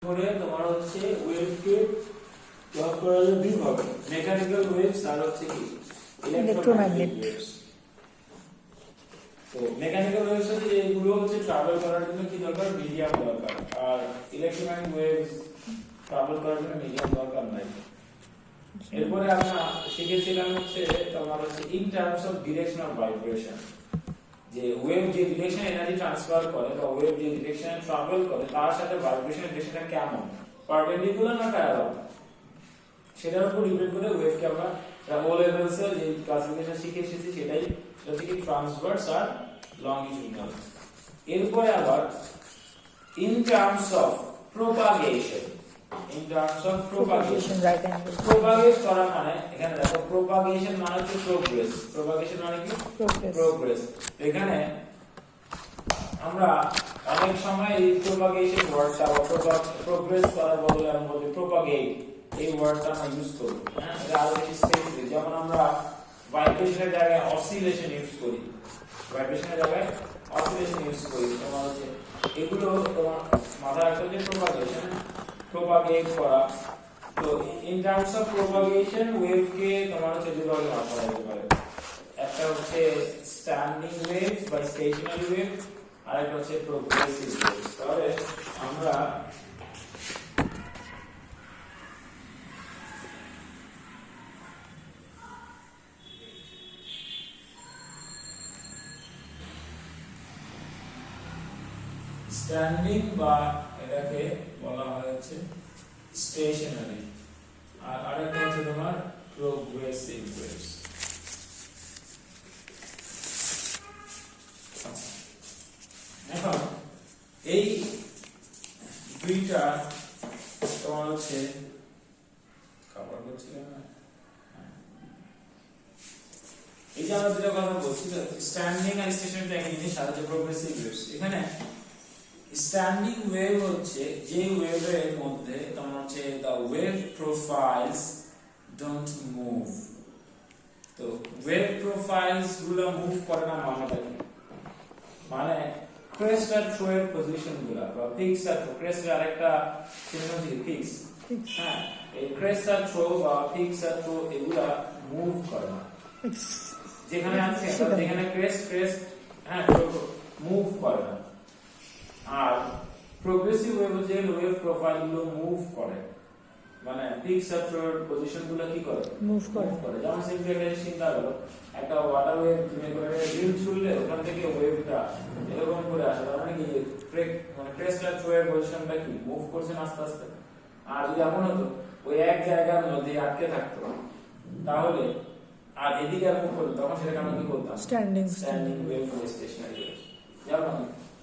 করে তোমার হচ্ছে ওয়েভকে ভাগ করা যায় দুই ভাগে, মেকানিক্যাল ওয়েভস আর হচ্ছে কি ইলেক্ট্রোম্যাগনেটিক ওয়েভস। তো মেকানিক্যাল ওয়েভস হচ্ছে এগুলো হচ্ছে ট্রাভেল করার জন্য কি দরকার, মিডিয়াম দরকার, আর ইলেক্ট্রোম্যাগনেটিক ওয়েভস ট্রাভেল করার জন্য মিডিয়াম দরকার নাই। এরপরে আমরা শিখেছিলাম হচ্ছে তোমার হচ্ছে in terms of direction of vibration, যে ওয়েভ যে ডিরেকশন এনার্জি ট্রান্সফার করে বা ওয়েভ যে ডিরেকশনে ট্রাভেল করে তার সাথে ভাইব্রেশন ডিরেকশনটা কেমন, পারপেন্ডিকুলার না প্যারালাল, সেটার উপর ডিপেন্ড করে ওয়েভকে আমরা ও লেভেলস এর যে ক্লাসিফিকেশন শিখে এসেছি সেটাই, সেটা হচ্ছে কি ট্রান্সভার্স আর লংজিটিউডাল। এরপরে আবার in terms of propagation, in terms of propagation right angle propagate করা মানে এখানে দেখো propagation মানে হচ্ছে progress, propagation মানে কি progress। এখানে আমরা অনেক সময় এই propagation ওয়ার্ডটা অথবা progress করার বদলে আমরা বলি propagate, এই ওয়ার্ডটা আমরা ইউজ করি। হ্যাঁ, এটা আরো বেশি স্পেসিফিক। যেমন আমরা ভাইব্রেশনের জায়গায় অসিলেশন ইউজ করি, ভাইব্রেশনের জায়গায় অসিলেশন ইউজ করি। তোমার হচ্ছে এগুলো তোমার মাথায় রাখতে যে propagation propagate করা। তো in terms of propagation wave কে তোমার হচ্ছে দুভাবে ভাগ করা যেতে পারে, একটা হচ্ছে স্ট্যান্ডিং ওয়েভস বা স্টেশনারি ওয়েভ, আর একটা হচ্ছে প্রোগ্রেসিভ ওয়েভস। তাহলে আমরা স্ট্যান্ডিং বা এটাকে বলা হয় হচ্ছে স্টেশনারি, আর আরেকটা হচ্ছে তোমার প্রোগ্রেসিভ ওয়েভস। এখন এই দুইটা তোমার হচ্ছে কভার করছিলাম না, এই যে আমরা দুটো কথা বলছি, স্ট্যান্ডিং আর স্টেশনারি একই জিনিস, আর হচ্ছে প্রোগ্রেসিভ ওয়েভস। এখানে স্ট্যান্ডিং ওয়েভ হচ্ছে যে ওয়েভের মধ্যে তোমার হচ্ছে the wave profiles don't move, তো ওয়েভ প্রোফাইলস গুলো মুভ করে না মানে কি, মানে ক্রেস্ট আর থ্রো এর পজিশন গুলো বা ফিক্স আর ক্রেস্ট আর একটা সিনোনিম কি ফিক্স, হ্যাঁ, এই ক্রেস্ট আর থ্রো বা ফিক্স আর থ্রো এগুলা মুভ করে না, যেখানে আছে যেখানে ক্রেস্ট হ্যাঁ মুভ করে না। আর প্রোগ্রেসিভ ওয়েভ হচ্ছে ওয়েভ প্রোফাইল গুলো মুভ করে, মানে ফিক্স আর থ্রো এর পজিশন গুলো কি করে, মুভ করে। যেমন সিম্পলি একটা চিন্তা করো, একটা ওয়াটার ওয়েভ তুমি করে রিল ছুড়লে ওখান থেকে ওয়েভটা এরকম করে আসে, তার মানে কি মানে ক্রেস্ট আর থ্রো এর পজিশনটা কি মুভ করছে আস্তে আস্তে। আর যদি এমন হতো ওই এক জায়গার মধ্যে আটকে থাকতো তাহলে আর এদিকে আর মুভ করতো, তখন সেটাকে আমরা কি বলতাম, স্ট্যান্ডিং ওয়েভ বা স্টেশনারি ওয়েভ। যেমন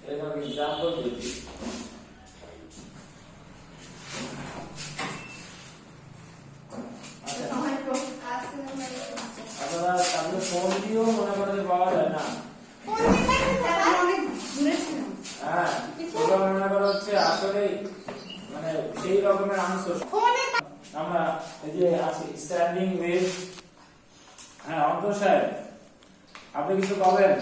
এরকম এক্সাম্পল দিচ্ছি, আপনারা তাহলে ফোন দিয়েও মনে করে যে পাওয়া যায় না, হ্যাঁ ওটা মনে করা হচ্ছে আসলে মানে সেই রকমের আনসার। আমরা এই যে আছি স্ট্যান্ডিং ওয়েভ, হ্যাঁ অন্তর সাহেব আপনি কিছু পাবেন?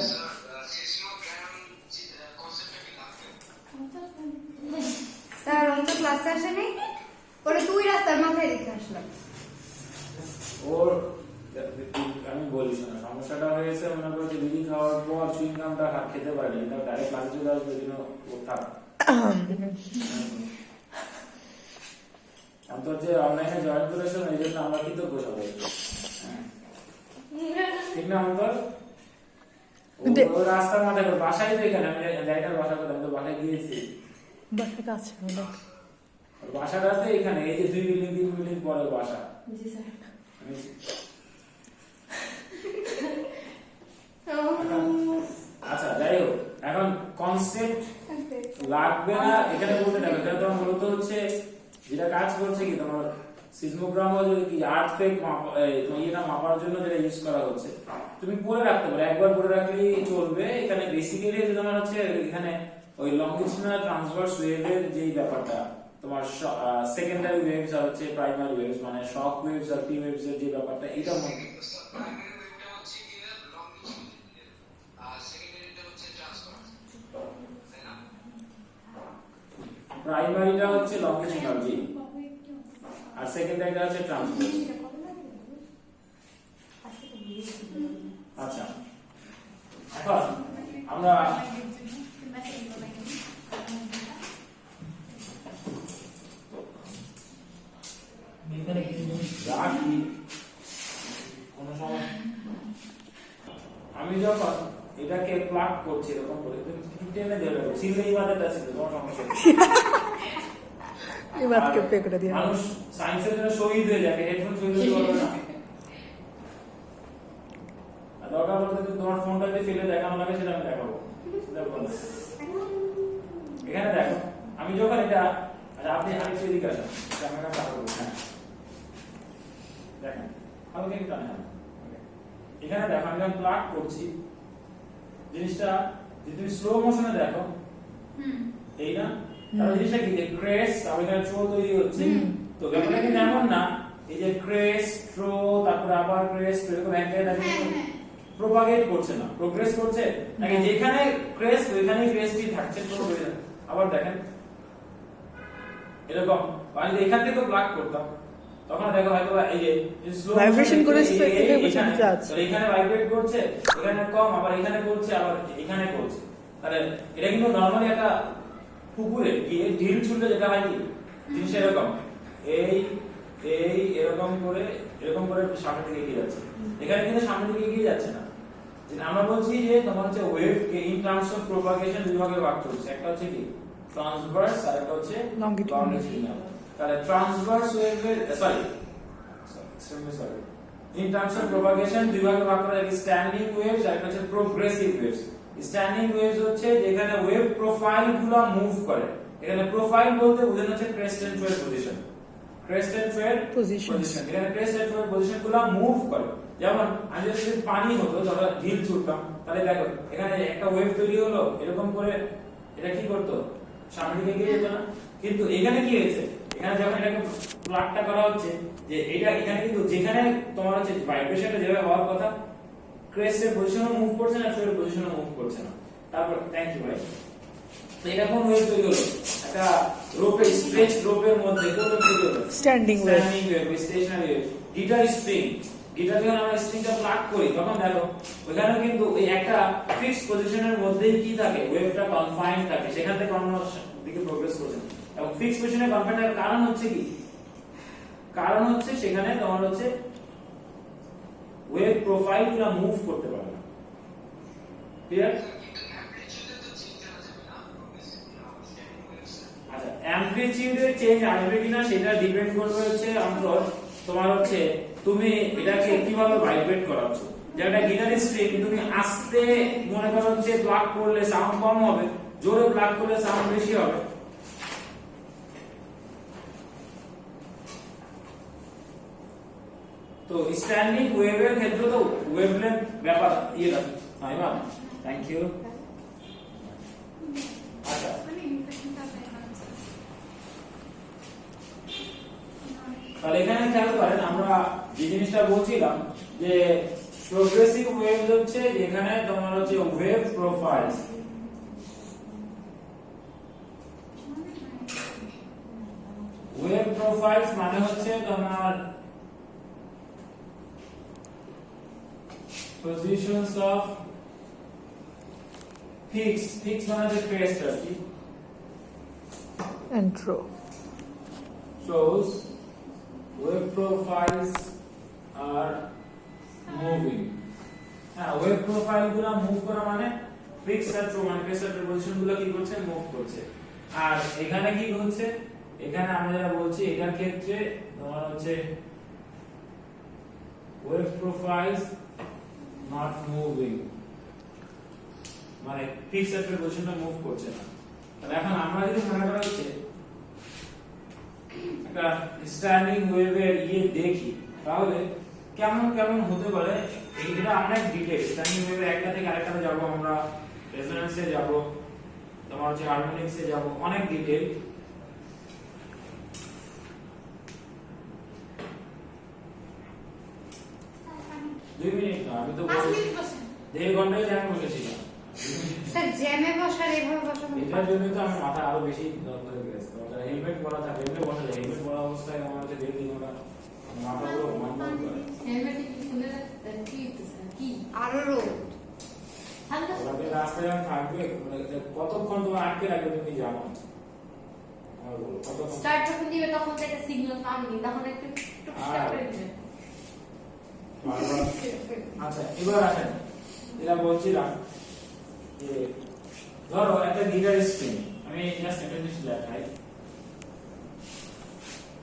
স্যার অন্ত ক্লাসে আসে নাই, ওরে তুই রাস্তার মাথায় রেখে আসলাম। ওর আমি বলি শোনা, সমস্যাটা হয়েছে মনে করো যে বিড়ি খাওয়ার পর চুইংগামটা খেতে পারে না, এটা ডাইরেক্ট ক্লাসে চলে আসবে, যেন ও থাক। অন্তর যে অনলাইনে জয়েন করেছে এই জন্য আমরা কিন্তু বোঝা বলি, ঠিক না অন্তর? ও রাস্তার মাথায় বাসায় তো এখানে আমি যাইটার বাসা করলাম, তো বাসায় গিয়েছি, বাসা কাছে বাসাটাতে এখানে এই যে 2 বিল্ডিং 3 বিল্ডিং পরে বাসা। জি স্যার। আচ্ছা যাই হোক, এখন কনসেপ্ট লাগবে না এখানে বলতে যাবে, এখানে তোমার মূলত হচ্ছে যেটা কাজ করছে কি তোমার সিসমোগ্রাম কি আর্থকুয়েক এটা মাপার জন্য যেটা ইউজ করা হচ্ছে, তুমি পড়ে রাখতে পারো, একবার পড়ে রাখলেই চলবে। এখানে বেসিক্যালি যে তোমার হচ্ছে এখানে ওই লংজিটিউডাল ট্রান্সভার্স ওয়েভের যেই ব্যাপারটা তোমার সেকেন্ডারি ওয়েভস আর হচ্ছে প্রাইমারি ওয়েভস, মানে শক ওয়েভস আর পি ওয়েভস এর যে ব্যাপারটা, এটা মনে প্রাইমারিটা হচ্ছে লংগিটিউডাল জি, আর সেকেন্ডারিটা হচ্ছে ট্রান্সভার্স। আচ্ছা, এখন আমরা রাখি কোনো সময় আমি যখন এটাকে প্লাগ করছি এরকম করে তুমি টেনে দেবে সিলেই বাজারটা ছিল তোমার সমস্যা এই বাতকে পে করে দিয়ে মানুষ সায়েন্সের জন্য শহীদ হয়ে যাবে, হেডফোন শহীদ হয়ে যাবে না। আর দরকার পড়লে তোমার ফোনটা যদি ফেলে দেখানো লাগে সেটা আমি দেখাবো, সেটা বলবো। এখানে দেখো আমি যখন এটা, আচ্ছা আপনি আরেকটু এদিকে আসেন, ক্যামেরা চালু করুন। হ্যাঁ দেখেন হালকা একটু টানে। এখানে দেখো আমি যখন প্লাগ করছি জিনিসটা যদি তুমি স্লো মোশনে দেখো এই না, তাহলে জিনিসটা কি যে ক্রেস আর এখানে থ্রো তৈরি হচ্ছে। তো ব্যাপারটা কিন্তু এমন না এই যে ক্রেস থ্রো তারপর আবার ক্রেস এরকম এক জায়গায় প্রপাগেট করছে না, প্রোগ্রেস করছে নাকি যেখানে ক্রেস ওইখানেই ক্রেসটি থাকছে। তো আবার দেখেন এরকম আমি এখান থেকে প্লাগ করতাম তখন দেখো হয়তো এই যে স্লো ভাইব্রেশন করেছে তো এখানে বোঝানো যাচ্ছে, তো এখানে ভাইব্রেট করছে, এখানে কম, আবার এখানে করছে, আবার এখানে করছে। তাহলে এটা কিন্তু নরমালি একটা পুকুরে গিয়ে ঢিল ছুটলে যেটা হয় কি জিনিস এরকম এই এই এরকম করে সামনের দিকে এগিয়ে যাচ্ছে। এখানে কিন্তু সামনের দিকে এগিয়ে যাচ্ছে না। আমরা বলছি যে তোমার হচ্ছে wave K in terms of propagation দুই ভাগে ভাগ করছে, একটা হচ্ছে কি ট্রান্সভার্স আর একটা হচ্ছে লংগিটিউডিনাল। তাহলে ট্রান্সভার্স ওয়েভের sorry in terms of propagation দুই ভাগে ভাগ করা যায়, স্ট্যান্ডিং ওয়েভস আর একটা হচ্ছে প্রোগ্রেসিভ ওয়েভস। স্ট্যান্ডিং ওয়েভস হচ্ছে যেখানে ওয়েভ প্রোফাইল গুলো মুভ করে। এখানে প্রোফাইল বলতে বোঝানো হচ্ছে crest and trail position, crest and trail position. এখানে ক্রেস্ট এন্ড ট্রেল পজিশন গুলো মুভ করে। যেমন আমি যদি পানি হতো ধরো ঢিল ছুটতাম, তাহলে দেখো এখানে একটা ওয়েভ তৈরি হলো এরকম করে, এটা কি করতো সামনের দিকে এগিয়ে যেত না। কিন্তু এখানে কি হয়েছে, এখানে যখন এটাকে প্লাগটা করা হচ্ছে যে এটা এখানে কিন্তু যেখানে তোমার হচ্ছে ভাইব্রেশনটা যেভাবে হওয়ার কথা ক্রেস্টের পজিশনও মুভ করছে না, ট্রেলের পজিশনও মুভ করছে না। তারপর থ্যাংক ইউ ভাই। তো এটা কোন ওয়েভ তৈরি হলো, একটা রোপে স্ট্রেচ রোপের মধ্যে কোন ওয়েভ তৈরি হলো, standing wave, stationary wave. Guitar string, guitar যখন আমরা স্ট্রিংটা প্লাগ করি তখন দেখো ওখানে কিন্তু এই একটা ফিক্সড পজিশনের মধ্যেই কি থাকে, ওয়েভটা কনফাইন্ড থাকে, সেখান থেকে অন্য দিকে প্রোগ্রেস করছে। এবং ফিক্সড পজিশনে কনফাইন্ড থাকার কারণ হচ্ছে কি, কারণ হচ্ছে সেখানে তোমার হচ্ছে ওয়েভ প্রোফাইল গুলো মুভ করতে পারে না। ক্লিয়ার? আচ্ছা, অ্যামপ্লিটিউডের চেঞ্জ আসবে কিনা সেটা ডিপেন্ড করবে হচ্ছে তোমার হচ্ছে তুমি এটাকে কিভাবে ভাইব্রেট করাচ্ছ। যেটা গিটার স্ট্রিং তুমি আস্তে মনে করো হচ্ছে প্লাগ করলে সাউন্ড কম হবে, জোরে প্লাগ করলে সাউন্ড বেশি হবে। তো স্ট্যান্ডিং ওয়েভের ক্ষেত্রে তো ওয়েভলেন্থ ব্যাপার ইয়েটা হয় না। Thank you. আচ্ছা, তাহলে এখানে খেয়াল করেন আমরা যে জিনিসটা বলছিলাম যে প্রোগ্রেসিভ ওয়েভ হচ্ছে এখানে তোমার হচ্ছে ওয়েভ প্রোফাইলস, ওয়েভ প্রোফাইলস মানে হচ্ছে তোমার positions of fixed মানে যে crest আর কি, and throw shows wave profiles are moving। হ্যাঁ, wave profile গুলো মুভ করা মানে fixed আর throw মানে crest আর পজিশন গুলো কি করছে, মুভ করছে। আর এখানে কি হচ্ছে, এখানে আমরা যেটা বলছি এটার ক্ষেত্রে তোমার হচ্ছে wave profiles not moving মানে ফিক্সড এর পজিশনটা মুভ করছে না। তাহলে এখন আমরা যদি মনে করা হচ্ছে একটা স্ট্যান্ডিং ওয়েভের দেখি তাহলে কেমন কেমন হতে পারে। এইটা অনেক ডিটেইল, স্ট্যান্ডিং ওয়েভের একটা থেকে আরেকটাতে যাব, আমরা রেজোন্যান্সে যাব, তোমার হচ্ছে হারমোনিক্সে যাব, অনেক ডিটেইল। দুই মিনিট না, আমি তো 1.5 ঘন্টায় জ্যাম বসেছিলাম। স্যার জ্যামে বসার এইভাবে বসাবো, এটার জন্য তো আমি মাথা আরো বেশি ধরে গেছে। হেলমেট পরা থাকে হেলমেট বসা যায় হেলমেট পরা অবস্থায় আমার হচ্ছে দেখি ওটা মাথাগুলো মন করে হেলমেটে কি খুলে কি কি আরো রোদ হালকা ওটাতে রাস্তায় যখন থাকবে মানে কতক্ষণ তোমার আটকে রাখবে তুমি জানো আমার বলো কতক্ষণ স্টার্ট যখন দিবে তখন তো একটা সিগন্যাল পাবি তখন একটু স্টার্ট করে দিবে বারবার। আচ্ছা এবার আসেন যেটা বলছিলাম যে ধরো একটা গিটার স্ট্রিং আমি জাস্ট একটা জিনিস দেখাই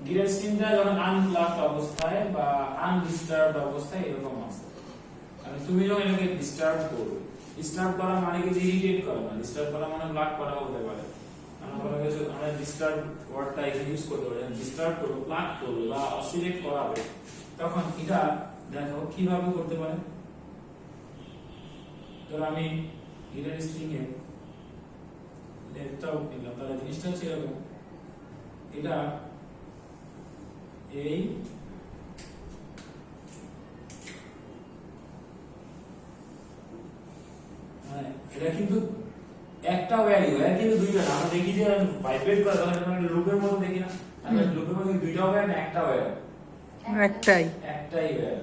গিটার স্ট্রিংটা যখন আনপ্লাগড অবস্থায় বা আনডিস্টার্বড অবস্থায় এরকম আছে মানে তুমি যখন এটাকে ডিস্টার্ব করবে ডিস্টার্ব করা মানে কি ইরিটেট করা না ডিস্টার্ব করা মানে ব্লক করা হতে পারে আমরা কোনো কিছু আমরা ডিস্টার্ব ওয়ার্ডটা এখানে ইউজ করতে পারি ডিস্টার্ব করবো ব্লক করবো বা অসিলেট করাবে তখন এটা দেখো কিভাবে করতে পারে ধরো আমি গিটার স্ট্রিং এর লেফটটাও নিলাম তাহলে জিনিসটা হচ্ছে এরকম এটা এই মানে এটা কিন্তু একটা ভ্যালু এর কিন্তু দুইটা না আমরা দেখি যে ভাইব্রেট করে তখন আমরা লুপের মতো দেখি না আমরা লুপের মধ্যে দুইটা ভ্যালু না একটা ভ্যালু একটাই ভ্যালু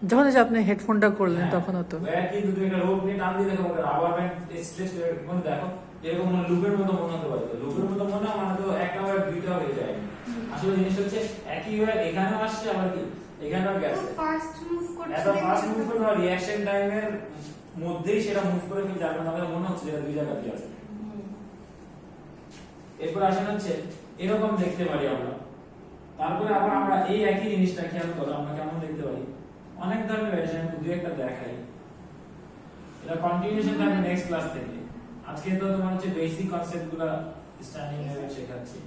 যখন এই যে আপনি হেডফোনটা করলেন তখন তো ভ্যালু কিন্তু তুমি একটা রোড নিয়ে টান দিয়ে দেখো ওটা রাবার ব্যান্ড স্ট্রেচ করে কোন দেখো এরকম মানে লুপের মতো মনে হতে পারে লুপের মতো মনে হয় মানে তো একটা ভ্যালু দুইটা হয়ে যায় আসলে জিনিসটা হচ্ছে একই ভ্যালু এখানেও আসছে আবার কি এখানেও গেছে ফার্স্ট মুভ করছে এত ফাস্ট মুভ করে ধর রিঅ্যাকশন টাইমের মধ্যেই সেটা মুভ করে ফেলে যার কারণে আমাদের মনে হচ্ছে যে দুই জায়গাতে আছে এরপর আসেন হচ্ছে এরকম দেখতে পারি আমরা তারপরে আবার আমরা এই একই জিনিসটা খেয়াল করো আমরা কেমন দেখতে পারি অনেক ধরনের ভ্যারিয়েশন আমি দুই একটা দেখাই এটা কন্টিনিউশন থাকবে নেক্সট ক্লাস থেকে আজকে তো তোমার হচ্ছে বেসিক কনসেপ্টগুলো স্ট্যান্ডিং লেভেল শেখাচ্ছি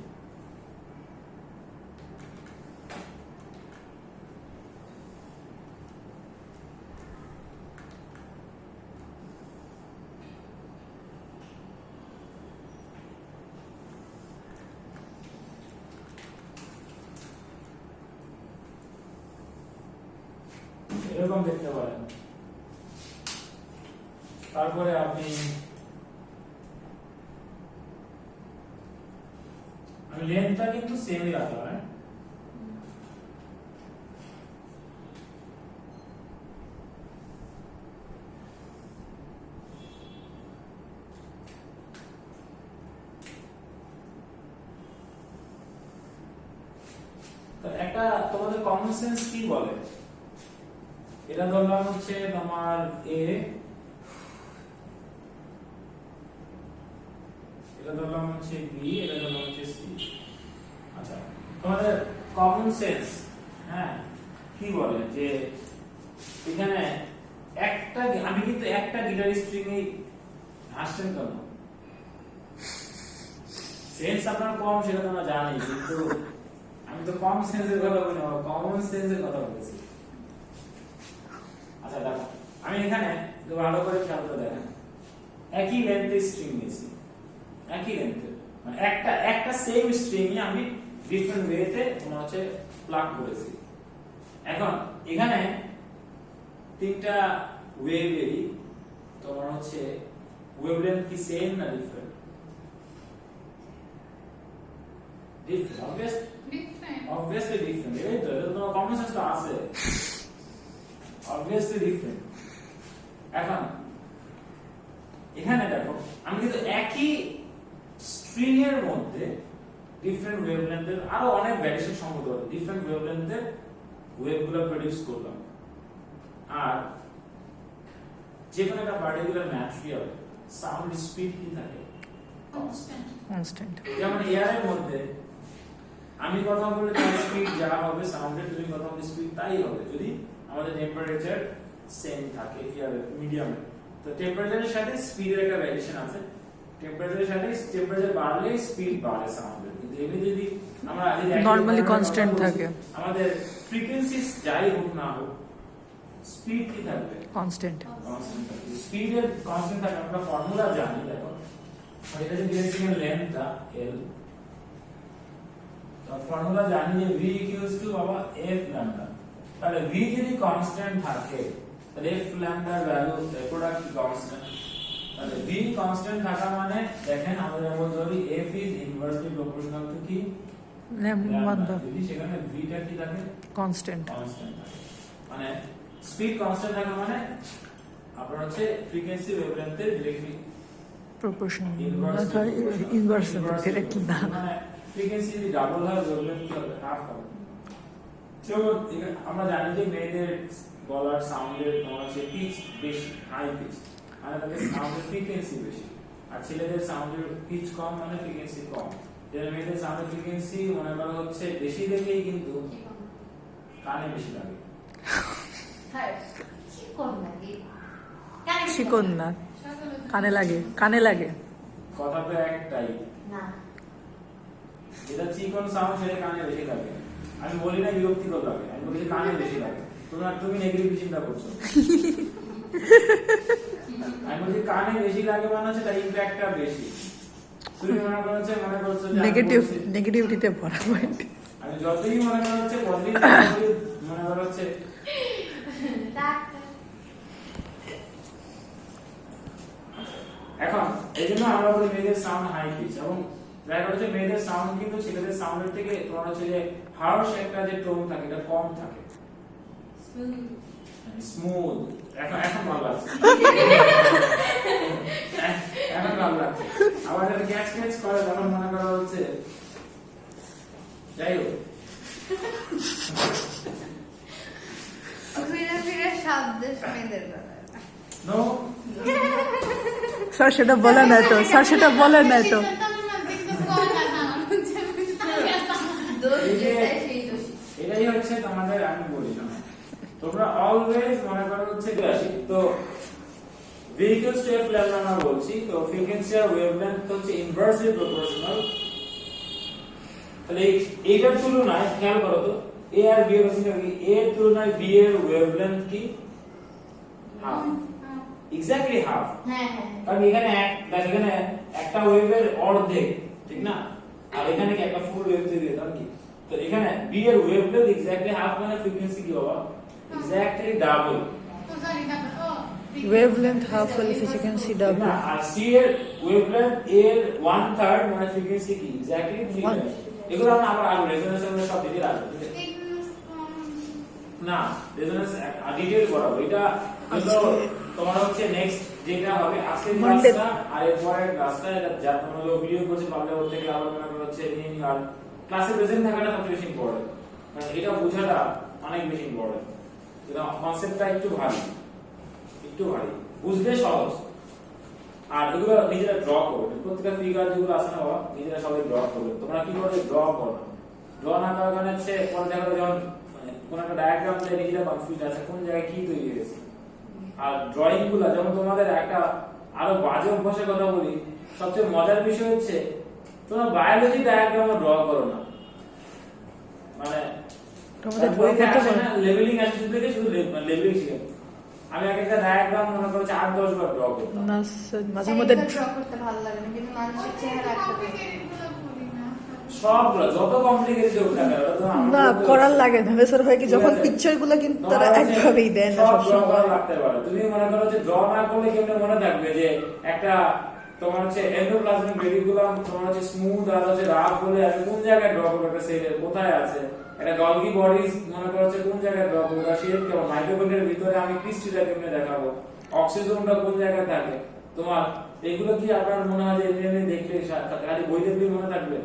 এরকম দেখতে পারেন তারপরে আপনি আমি লেন্থটা কিন্তু সেমই রাখলাম হ্যাঁ তো একটা তোমাদের কমন সেন্স কি বলে এটা ধরলাম হচ্ছে তোমার এ এটা ধরলাম হচ্ছে বি এটা ধরলাম হচ্ছে সি আচ্ছা তোমাদের কমন সেন্স হ্যাঁ কি বলে যে এখানে একটা আমি কিন্তু একটা গিটার স্ট্রিং এই আসছেন কেন সেন্স আপনার কম সেটা তো আমরা জানি কিন্তু আমি তো কম সেন্সের কথা বলি না কমন সেন্সের কথা বলছি আচ্ছা দেখো আমি এখানে ভালো করে খেয়াল করে দেখেন একই লেন্থের স্ট্রিং নিয়েছি একই লেন্থের মানে একটা সেম স্ট্রিং আমি ডিফারেন্ট ওয়েতে তোমার হচ্ছে প্লাগ করেছি এখন এখানে তিনটা ওয়েভেরই তোমার হচ্ছে ওয়েভলেন্থ কি সেম না ডিফারেন্ট obviously different এই তো এটা তোমার কমন সেন্স তো আছে obviously different এখন এখানে দেখো আমি কিন্তু একই স্ট্রিং এর মধ্যে ডিফারেন্ট ওয়েভলেন্থের আরো অনেক ভ্যারিয়েশন সম্ভব হবে ডিফারেন্ট ওয়েভলেন্থের ওয়েভগুলো প্রডিউস করলাম আর যে কোনো একটা পার্টিকুলার ম্যাটেরিয়াল সাউন্ড স্পিড কি থাকে কনস্ট্যান্ট যেমন এয়ারের মধ্যে আমি কথা বললে তার স্পিড যা হবে সাউন্ডের তুমি কথা বললে স্পিড তাই হবে যদি আমাদের টেম্পারেচার সেম থাকে এয়ারের মিডিয়ামে তো টেম্পারেচারের সাথে স্পিডের একটা ভ্যারিয়েশন আছে টেম্পারেচারের সাথে টেম্পারেচার বাড়লে স্পিড বাড়ে সাউন্ডের কিন্তু এমনি যদি আমরা আগে নরমালি কনস্ট্যান্ট থাকে আমাদের ফ্রিকোয়েন্সিস যাই হোক না হোক স্পিড কি থাকবে কনস্ট্যান্ট স্পিডের কনস্ট্যান্ট থাকে আমরা ফর্মুলা জানি দেখো এটা যে বেসিক লেন্থটা l তো ফর্মুলা জানি যে v বাবা f ল্যাম্বডা তাহলে v যদি কনস্ট্যান্ট থাকে তাহলে f ল্যাম্বডার ভ্যালু প্রোডাক্ট কনস্ট্যান্ট তাহলে v কনস্ট্যান্ট থাকা মানে দেখেন আমাদের বলতে হবে f is inversely proportional to কি লম্বা যদি সেখানে v টা কি থাকে কনস্ট্যান্ট কনস্ট্যান্ট থাকে মানে স্পিড কনস্ট্যান্ট থাকে মানে আপনার হচ্ছে ফ্রিকোয়েন্সি ওয়েভলেন্থের directly proportion Inverse. Inverse direct না মানে ফ্রিকোয়েন্সি যদি ডাবল হয় ওয়েভলেন্থ কি হবে হাফ হবে যেমন আমরা জানি যে মেয়েদের গলার সাউন্ডের তোমার হচ্ছে পিচ বেশি হাই পিচ মানে তাদের সাউন্ডের ফ্রিকোয়েন্সি বেশি আর ছেলেদের সাউন্ডের পিচ কম মানে ফ্রিকোয়েন্সি কম যেটা মেয়েদের সাউন্ডের ফ্রিকোয়েন্সি মনে করা হচ্ছে বেশি দেখেই কিন্তু কানে বেশি লাগে হ্যাঁ চিকন লাগে চিকন না কানে লাগে কথা তো একটাই না যেটা চিকন সাউন্ড সেটা কানে বেশি লাগে আমি বলি না বিরক্তিকর লাগে আমি বলি যে কানে বেশি লাগে তুমি নেগেটিভ চিন্তা করছো আমি বলছি কানে বেশি লাগে মানে হচ্ছে তার ইমপ্যাক্টটা বেশি তুমি মনে করছো যে নেগেটিভিটিতে ভরা পয়েন্ট আমি যতই মনে করা হচ্ছে পজিটিভ মনে করা হচ্ছে এখন এই জন্য আমরা বলি মেয়েদের সাউন্ড হাই পিচ এবং দেখা যাচ্ছে মেয়েদের সাউন্ড কিন্তু ছেলেদের সাউন্ডের থেকে তোমার হচ্ছে যে হার্শ একটা যে টোন থাকে এটা কম থাকে স্মুথ এখন ভালো লাগছে এখন ভালো লাগছে আবার যদি ক্যাচ ক্যাচ করে তখন মনে করা হচ্ছে যাই হোক ফিরে ফিরে শব্দ মেয়েদের নো স্যার সেটা বলে না তো এটাই হচ্ছে তোমাদের আমি বলি না তোমরা অলওয়েজ মনে করো হচ্ছে তো vehicles to f lambda আমরা বলছি তো ফ্রিকোয়েন্সি আর ওয়েভলেন্থ হচ্ছে ইনভার্সলি প্রপোর্শনাল তাহলে এইটার তুলনায় খেয়াল করো তো a আর b এর মধ্যে কি a এর তুলনায় b এর ওয়েভলেন্থ কি হাফ এক্স্যাক্টলি হাফ হ্যাঁ হ্যাঁ কারণ এখানে এখানে একটা ওয়েভের অর্ধেক ঠিক না আর এখানে কি একটা ফুল ওয়েভ তৈরি হয় কি তো এখানে b এর ওয়েভলেন্থ এক্স্যাক্টলি হাফ মানে ফ্রিকোয়েন্সি কি হবে এক্স্যাক্টলি ডাবল ওয়েভলেন্থ হাফ হলে ফ্রিকোয়েন্সি ডাবল না আর c এর ওয়েভলেন্থ a এর 1/3 মানে ফ্রিকোয়েন্সি কি এক্স্যাক্টলি 3 এগুলো আমরা আবার আগে রেজোনেন্স সব ডিটেইল আসবে না রেজোনেন্স ডিটেইল করাবো এটা তোমার হচ্ছে নেক্সট যেটা হবে আজকের ক্লাসটা আর এর পরের ক্লাসটা এটা যা তোমরা ভিডিও করছে পাবলে ওর থেকে আবার মনে করো হচ্ছে নিয়ে আর ক্লাসে প্রেজেন্ট থাকাটা সবচেয়ে বেশি ইম্পর্টেন্ট কারণ এটা বোঝাটা অনেক বেশি ইম্পর্টেন্ট এটা কনসেপ্টটা একটু ভারী বুঝলে সহজ আর এগুলো নিজেরা ড্র করবে প্রত্যেকটা ফিগার যেগুলো আছে না বাবা নিজেরা সবাই ড্র করবে তোমরা কি করবে ড্র করো ড্র না করার কারণে হচ্ছে পরে দেখা যাবে যখন কোন একটা ডায়াগ্রাম দিয়ে নিজেরা কনফিউজ আছে কোন জায়গায় কি তৈরি হয়েছে আর ড্রয়িং গুলা যেমন তোমাদের একটা আরো বাজে অভ্যাসের কথা বলি সবচেয়ে মজার বিষয় হচ্ছে তোমরা বায়োলজি ডায়াগ্রাম ড্র করো না মানে তোমাদের ড্র করতে পারো না লেভেলিং আসছে থেকে শুধু লেভেলিং শিখে আমি একটা ডায়াগ্রাম মনে করছি 8-10 বার ড্র করতাম না মাঝে মধ্যে ড্র করতে ভালো লাগে না কিন্তু মানুষের চেহারা একটা সবগুলো যত কমপ্লিকেটেড হোক না কেন না করার লাগে না বেসর হয় কি যখন পিকচার গুলো কিন্তু তারা একভাবেই দেয় না সব সব ড্র করা সময় লাগতে পারে তুমি মনে করো যে ড্র না করলে কেমনে মনে থাকবে যে একটা তোমার হচ্ছে এন্ডোপ্লাজমিক রেটিকুলাম তোমার হচ্ছে স্মুথ আর হচ্ছে রাফ হলে আমি কোন জায়গায় ড্র করব একটা সেলের কোথায় আছে একটা গলগি বডি মনে করো হচ্ছে কোন জায়গায় ড্র করব শেপ কেমন মাইটোকন্ড্রিয়ার ভিতরে আমি ক্রিস্টিটা কেমনে দেখাবো অক্সিজনটা কোন জায়গায় থাকে তোমার এগুলো কি আপনার মনে হয় যে এমনি দেখলে খালি বই দেখলেই মনে থাকবে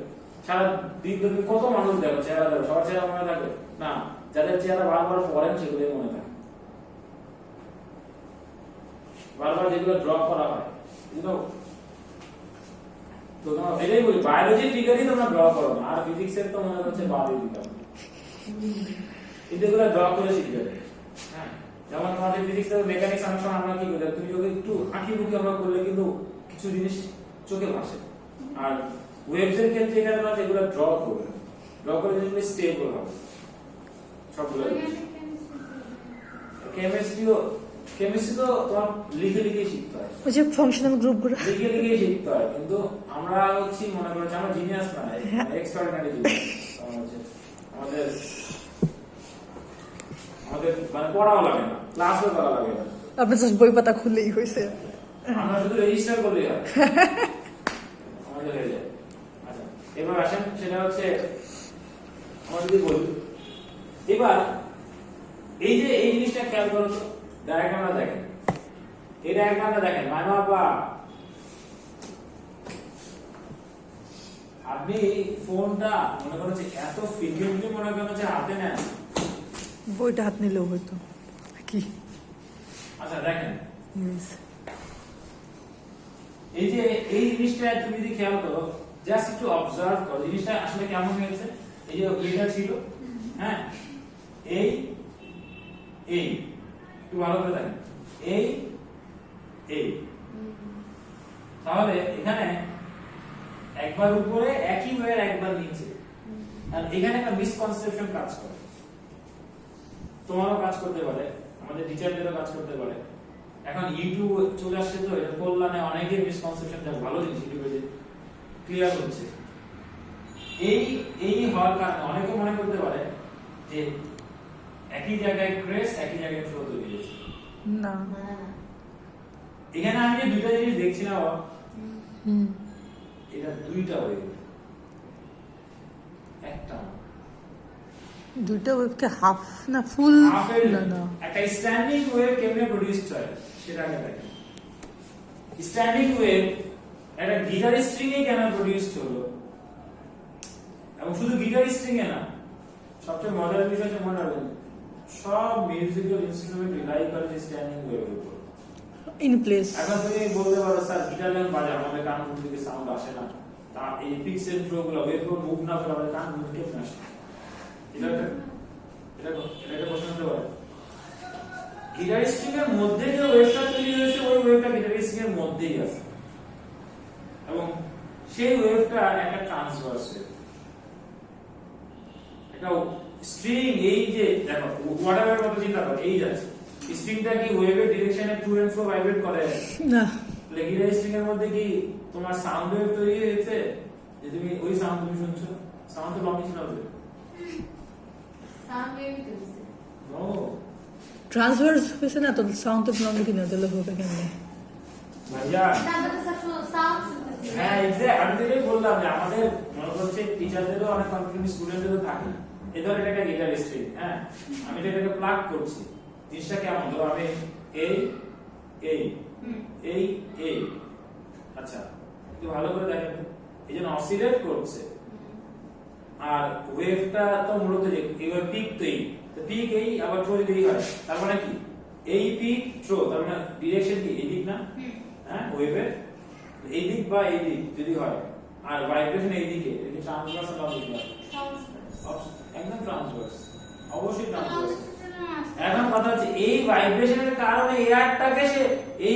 সারা দিন তুমি কত মানুষ দেখো চেহারা দেখো সবার চেহারা মনে থাকে না যাদের চেহারা বারবার পড়েন সেগুলোই মনে থাকে বারবার যেগুলো ড্র করা হয় তো তোমার এটাই বলি বায়োলজি ফিগারই তোমরা ড্র করো না আর ফিজিক্সের তো মনে হচ্ছে বাদই দিলাম এগুলো ড্র করে শিখবে হ্যাঁ যেমন আমাদের ফিজিক্সের মেকানিক্স অনেক সময় আমরা কি করি তুমি যদি একটু আঁকিবুকি আমরা করলে কিন্তু কিছু জিনিস চোখে ভাসে আর ওয়েভস এর ক্ষেত্রে এখানে আমরা যেগুলো ড্র করব ড্র করে যেগুলো স্টেবল হবে সবগুলো কেমিস্ট্রি তো তোমার লিখে শিখতে হয় ওই যে ফাংশনাল গ্রুপগুলো লিখে শিখতে হয় কিন্তু আমরা হচ্ছে মনে করছি আমরা জিনিয়াস না এক্সট্রাঅর্ডিনারি জিনিয়াস আমাদের মানে পড়াও লাগে না ক্লাসও করা লাগে না আপনি জাস্ট বই পাতা খুললেই হয়েছে আমরা শুধু রেজিস্টার করলেই হয় আমাদের হয়ে যায়। আচ্ছা এবার আসেন, সেটা হচ্ছে আমরা যদি বলি এবার এই যে এই জিনিসটা খেয়াল করো তো, ডায়াগ্রামটা দেখেন, এই ডায়াগ্রামটা দেখেন মানো আপা, আপনি ফোনটা মনে করেন যে এত ফ্রিকুয়েন্টলি মনে করেন যে হাতে নেন, বইটা হাত নিলেও হয়তো কি। আচ্ছা দেখেন Yes. এই যে এই জিনিসটা তুমি যদি খেয়াল করো, জাস্ট একটু অবজার্ভ করো জিনিসটা আসলে কেমন হয়েছে। এই যে এটা ছিল, হ্যাঁ এই এই একটু ভালো করে দেখেন, এই এই, তাহলে এখানে একবার উপরে একই ওয়ের একবার নিচে, আর এখানে একটা মিসকনসেপশন কাজ করে, তোমারও কাজ করতে পারে, আমাদের টিচারদেরও কাজ করতে পারে। এখন ইউটিউব চলে আসছে তো, এটা কল্যাণে অনেকের মিসকনসেপশন ভালো জিনিস ইউটিউবে ক্লিয়ার হচ্ছে। এই হওয়ার কারণে অনেকে মনে করতে পারে যে একই জায়গায় ক্রেস একই জায়গায় থ্রো তৈরি হয়েছে। না। এখানে আমি যে দুইটা জিনিস দেখছি না বাবা, হুম। এটা দুইটা ওয়েভ, একটা দুইটা ওয়েভকে হাফ না ফুল হাফের না না একটা স্ট্যান্ডিং ওয়েভ কেমনে প্রডিউসড হয় সেটা আগে দেখেন। স্ট্যান্ডিং ওয়েভ একটা গিটার স্ট্রিং এ কেন প্রডিউসড হলো, এবং শুধু গিটার স্ট্রিং এ না, সবচেয়ে মজার বিষয় হচ্ছে মনে রাখবেন সব মিউজিক্যাল ইনস্ট্রুমেন্ট রিলাই করে স্ট্যান্ডিং ওয়েভের উপর। In place. এখন তুমি বলতে পারো স্যার গিটার লাইন বাজে আমাদের কান থেকে সাউন্ড আসে না, তা এই পিক্স এন্ড থ্রো গুলো ওয়েভ গুলো মুভ না করে আমাদের কান কেমনে আসে? এটা একটা প্রশ্ন হতে পারে। গিটার স্ট্রিং এর মধ্যে যে ওয়েভটা তৈরি হয়েছে ওই ওয়েভটা গিটার স্ট্রিং এর মধ্যেই আছে, এবং সেই ওয়েভটা একটা ট্রান্সভার্স ওয়েভ। একটা স্ট্রিং এই যে দেখো ওয়াটারের মতো চিন্তা করো, এই যাচ্ছে স্ট্রিংটা কি ওয়েভের ডিরেকশনে টু এন্ড ফ্রো ভাইব্রেট করে না। গিটার স্ট্রিং এর মধ্যে কি তোমার সাউন্ড ওয়েভ তৈরি হয়েছে যে তুমি ওই সাউন্ড তুমি শুনছো? সাউন্ড তো লংজিশনাল ওয়েভ। সাউন্ড ওয়েভ দিছে নো, ট্রান্সভার্স হয়েছে না তো, সাউন্ড তো লংগিটিউডাল তাহলে হবে কেমনে? ভাইয়া তারপরে সাউন্ড শুনতেছি। হ্যাঁ এক্স্যাক্ট, আমি তো এটাই বললাম যে আমাদের মনে করছে টিচারদেরও অনেক কনফিডেন্স স্টুডেন্টদেরও থাকে। এই ধর এটা একটা গিটার স্ট্রিং, হ্যাঁ আমি এটাকে প্লাগ করছি, জিনিসটা কেমন ধরো আমি এই এই এই এই, আচ্ছা একটু ভালো করে দেখেন তো, এই যে অসিলেট করছে, আর ওয়েভটা তো মূলত যে এবার পিক তো এই, তো পিক এই আবার থ্রো যদি এই হয়, তার মানে কি এই পিক থ্রো, তার মানে ডিরেকশন কি এই দিক না? হ্যাঁ ওয়েভের এই দিক বা এই দিক যদি হয়, আর ভাইব্রেশন এই দিকে, এটা ট্রান্সভার্স না লংজিটিউডাল? একদম ট্রান্সভার্স, অবশ্যই ট্রান্সভার্স। এখন কথা হচ্ছে এই ভাইব্রেশনের কারণে এয়ারটাকে সে এই